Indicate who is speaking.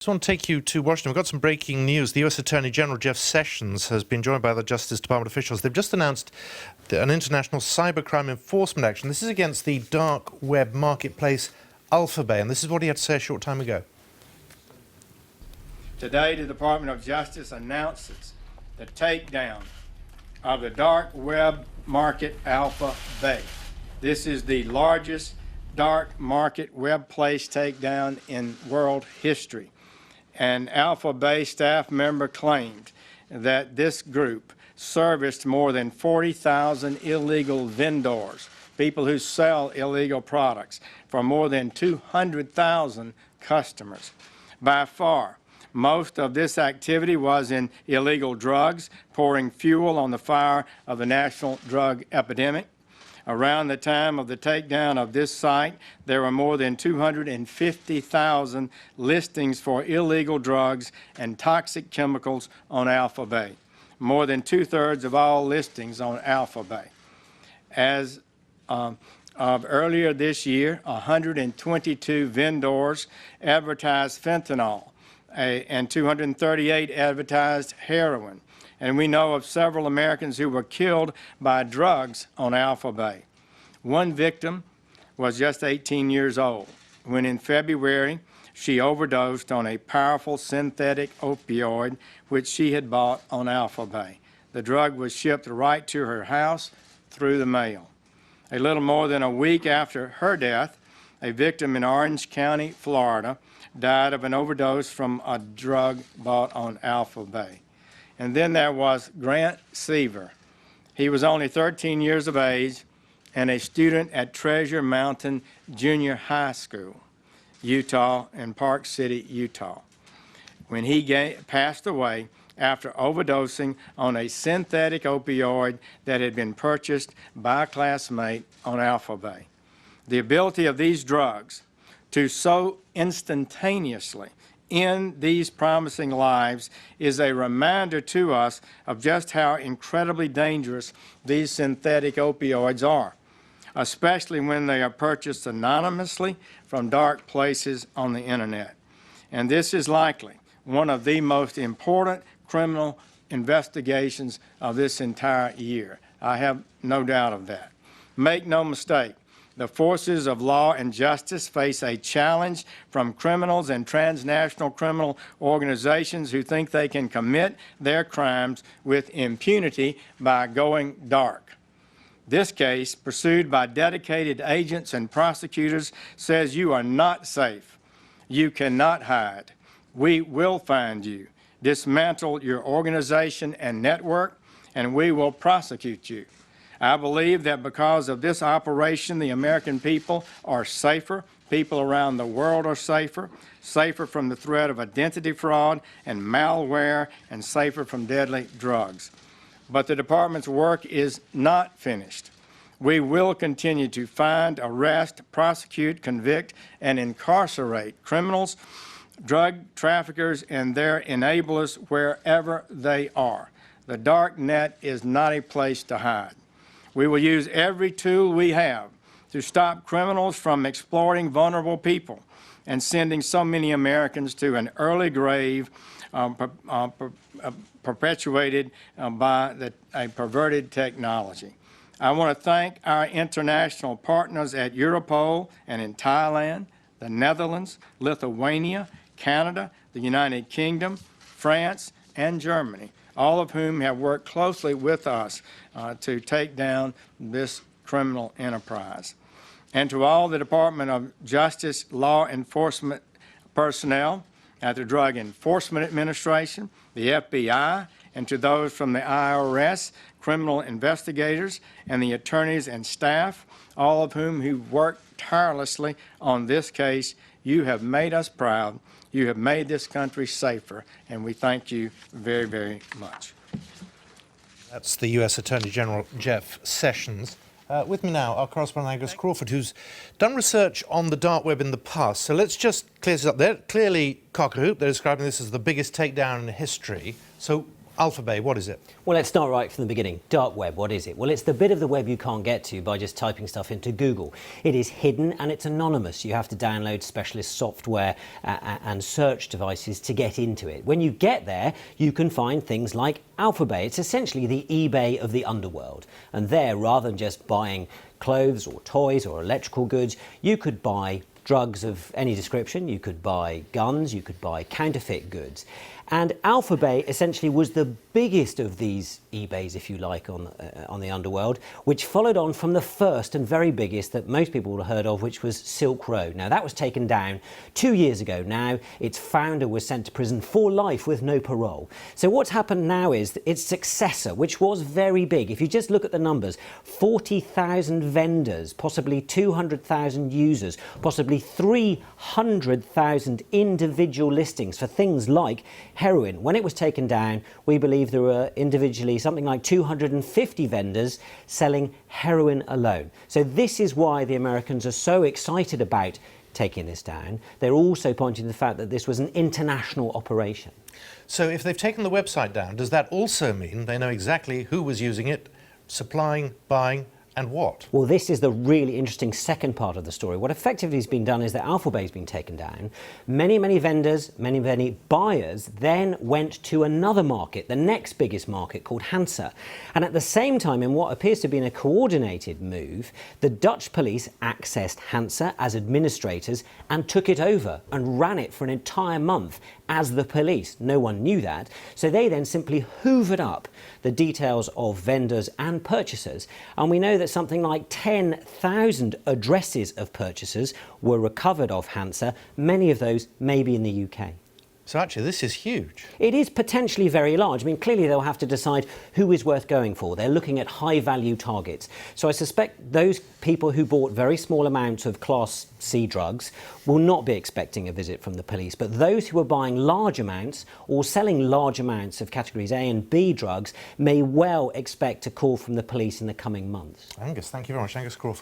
Speaker 1: I just want to take you to Washington. We've got some breaking news. The U.S. Attorney General Jeff Sessions has been joined by the Justice Department officials. They've just announced an international cybercrime enforcement action. This is against the dark web marketplace AlphaBay, and this is what he had to say a short time ago.
Speaker 2: Today, the Department of Justice announces the takedown of the dark web market AlphaBay. This is the largest dark market web place takedown in world history. An AlphaBay staff member claimed that this group serviced more than 40,000 illegal vendors, people who sell illegal products, for more than 200,000 customers. By far, most of this activity was in illegal drugs, pouring fuel on the fire of the national drug epidemic. Around the time of the takedown of this site, there were more than 250,000 listings for illegal drugs and toxic chemicals on AlphaBay, more than two-thirds of all listings on AlphaBay. As of earlier this year, 122 vendors advertised fentanyl, and 238 advertised heroin. And we know of several Americans who were killed by drugs on AlphaBay. One victim was just 18 years old when in February she overdosed on a powerful synthetic opioid which she had bought on AlphaBay. The drug was shipped right to her house through the mail. A little more than a week after her death, a victim in Orange County, Florida, died of an overdose from a drug bought on AlphaBay. And then there was Grant Seaver. He was only 13 years of age and a student at Treasure Mountain Junior High School, Utah, in Park City, Utah, when he passed away after overdosing on a synthetic opioid that had been purchased by a classmate on AlphaBay. The ability of these drugs to so instantaneously in these promising lives is a reminder to us of just how incredibly dangerous these synthetic opioids are, especially when they are purchased anonymously from dark places on the internet. And this is likely one of the most important criminal investigations of this entire year. I have no doubt of that. Make no mistake, the forces of law and justice face a challenge from criminals and transnational criminal organizations who think they can commit their crimes with impunity by going dark. This case, pursued by dedicated agents and prosecutors, says you are not safe. You cannot hide. We will find you, dismantle your organization and network, and we will prosecute you. I believe that because of this operation, the American people are safer. People around the world are safer from the threat of identity fraud and malware, and safer from deadly drugs. But the department's work is not finished. We will continue to find, arrest, prosecute, convict, and incarcerate criminals, drug traffickers, and their enablers wherever they are. The dark net is not a place to hide. We will use every tool we have to stop criminals from exploiting vulnerable people and sending so many Americans to an early grave perpetuated by a perverted technology. I want to thank our international partners at Europol and in Thailand, the Netherlands, Lithuania, Canada, the United Kingdom, France, and Germany, all of whom have worked closely with us to take down this criminal enterprise. And to all the Department of Justice law enforcement personnel at the Drug Enforcement Administration, the FBI, and to those from the IRS, criminal investigators, and the attorneys and staff, all of whom have worked tirelessly on this case, you have made us proud. You have made this country safer, and we thank you very, very much.
Speaker 1: That's the U.S. Attorney General Jeff Sessions. With me now, our correspondent Angus Crawford, who's done research on the dark web in the past. So let's just clear this up. They're clearly cock-a-hoop. They're describing this as the biggest takedown in history. So AlphaBay, what is it?
Speaker 3: Well, let's start right from the beginning. Dark web, what is it? Well, it's the bit of the web you can't get to by just typing stuff into Google. It is hidden and it's anonymous. You have to download specialist software and search devices to get into it. When you get there, you can find things like AlphaBay. It's essentially the eBay of the underworld. And there, rather than just buying clothes or toys or electrical goods, you could buy drugs of any description, you could buy guns, you could buy counterfeit goods. And AlphaBay essentially was the biggest of these eBays, if you like, on the underworld, which followed on from the first and very biggest that most people would have heard of, which was Silk Road. Now, that was taken down 2 years ago now. Its founder was sent to prison for life with no parole. So what's happened now is its successor, which was very big. If you just look at the numbers, 40,000 vendors, possibly 200,000 users, possibly 300,000 individual listings for things like heroin. When it was taken down, we believe there were individually something like 250 vendors selling heroin alone. So this is why the Americans are so excited about taking this down. They're also pointing to the fact that this was an international operation.
Speaker 1: So if they've taken the website down, does that also mean they know exactly who was using it, supplying, buying, and what?
Speaker 3: Well, this is the really interesting second part of the story. What effectively has been done is that AlphaBay has been taken down. Many vendors, many buyers then went to another market, the next biggest market called Hansa. And at the same time, in what appears to be a coordinated move, the Dutch police accessed Hansa as administrators and took it over and ran it for an entire month as the police. No one knew that. So they then simply hoovered up the details of vendors and purchasers. And we know that something like 10,000 addresses of purchasers were recovered off Hansa, many of those maybe in the UK.
Speaker 1: So actually, this is huge.
Speaker 3: It is potentially very large. I mean, clearly they'll have to decide who is worth going for. They're looking at high-value targets. So I suspect those people who bought very small amounts of Class C drugs will not be expecting a visit from the police. But those who are buying large amounts or selling large amounts of categories A and B drugs may well expect a call from the police in the coming months.
Speaker 1: Angus, thank you very much. Angus Crawford.